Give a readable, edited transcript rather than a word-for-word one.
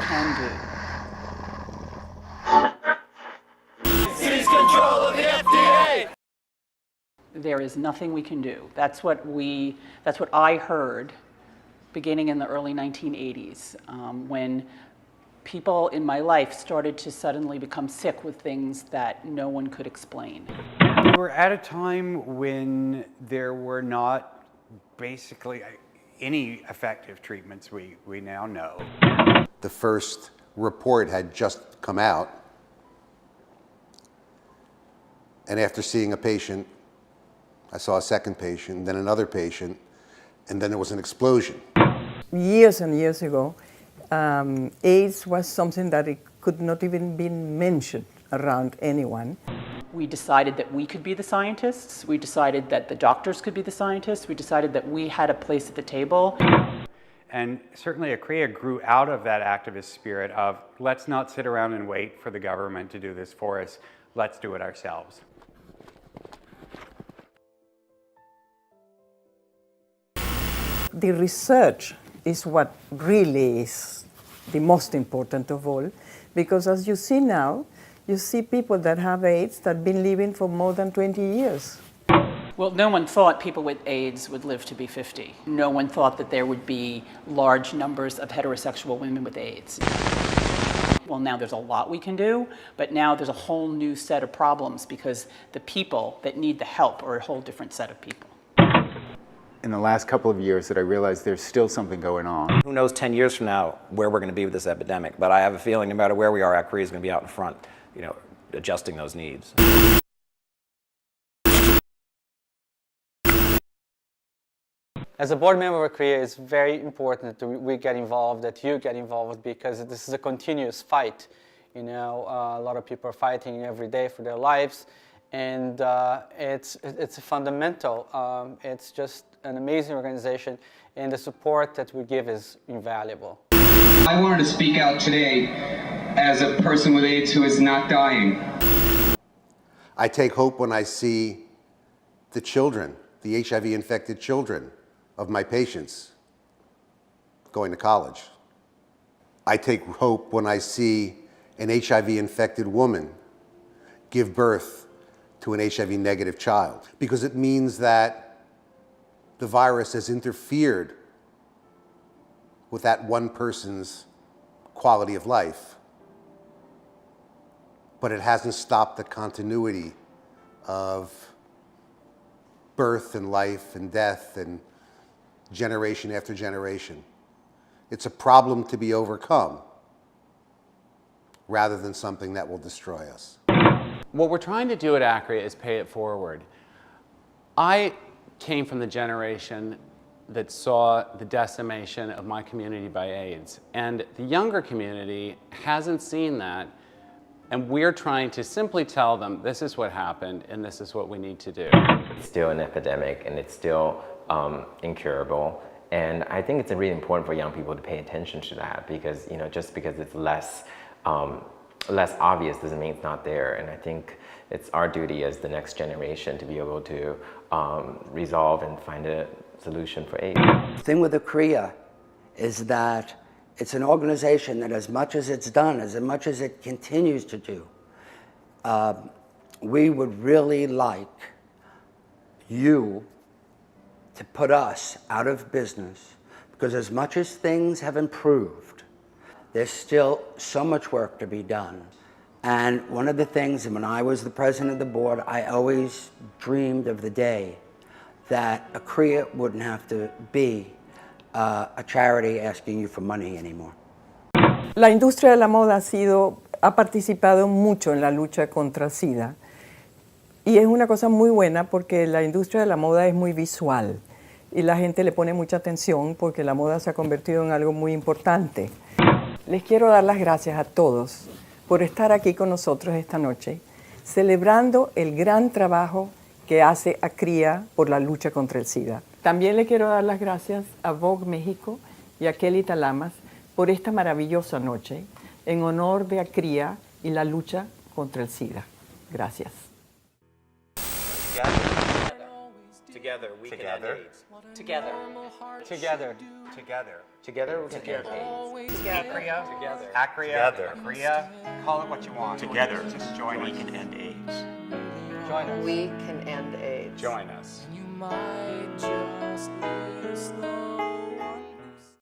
can do. Seize control of the FDA! There is nothing we can do. That's what I heard beginning in the early 1980s, when people in my life started to suddenly become sick with things that no one could explain. We were at a time when there were not basically any effective treatments we now know. The first report had just come out, and after seeing a patient, I saw a second patient, then another patient, and then there was an explosion. Years and years ago, AIDS was something that it could not even be mentioned around anyone. We decided that we could be the scientists. We decided that the doctors could be the scientists. We decided that we had a place at the table. And certainly ACRIA grew out of that activist spirit of, let's not sit around and wait for the government to do this for us. Let's do it ourselves. The research is what really is the most important of all, because as you see now, you see people that have AIDS that have been living for more than 20 years. Well, no one thought people with AIDS would live to be 50. No one thought that there would be large numbers of heterosexual women with AIDS. Well, now there's a lot we can do, but now there's a whole new set of problems because the people that need the help are a whole different set of people. In the last couple of years that I realized there's still something going on. Who knows 10 years from now where we're going to be with this epidemic, but I have a feeling no matter where we are, ACRIA is going to be out in front, adjusting those needs. As a board member of ACRIA, it's very important that we get involved, that you get involved, because this is a continuous fight. A lot of people are fighting every day for their lives, and it's fundamental. It's just an amazing organization, and the support that we give is invaluable. I wanted to speak out today as a person with AIDS who is not dying. I take hope when I see the children, the HIV-infected children of my patients going to college. I take hope when I see an HIV-infected woman give birth to an HIV-negative child, because it means that the virus has interfered with that one person's quality of life, but it hasn't stopped the continuity of birth and life and death and generation after generation. It's a problem to be overcome rather than something that will destroy us. What we're trying to do at ACRIA is pay it forward. I came from the generation that saw the decimation of my community by AIDS, and the younger community hasn't seen that, and we're trying to simply tell them this is what happened and this is what we need to do. It's still an epidemic and it's still incurable, and I think it's really important for young people to pay attention to that, because just because it's less obvious doesn't mean it's not there. And I think it's our duty as the next generation to be able to resolve and find a solution for AIDS. The thing with ACRIA is that it's an organization that, as much as it's done, as much as it continues to do, we would really like you to put us out of business, because as much as things have improved, there's still so much work to be done. And one of the things, when I was the president of the board, I always dreamed of the day that ACRIA wouldn't have to be a charity asking you for money anymore. La industria de la moda ha participado mucho en la lucha contra el SIDA, y es una cosa muy buena porque la industria de la moda es muy visual y la gente le pone mucha atención porque la moda se ha convertido en algo muy importante. Les quiero dar las gracias a todos por estar aquí con nosotros esta noche, celebrando el gran trabajo que hace ACRIA por la lucha contra el SIDA. También le quiero dar las gracias a Vogue México y a Kelly Talamas por esta maravillosa noche en honor de ACRIA y la lucha contra el SIDA. Gracias. Together. Together, we can end AIDS. Together. Together. Together. Together we can end AIDS. ACRIA. Together. ACRIA. Together. ACRIA. Call it what you want. Together, Just join we us. can end AIDS. Join us. We can end AIDS. Join us.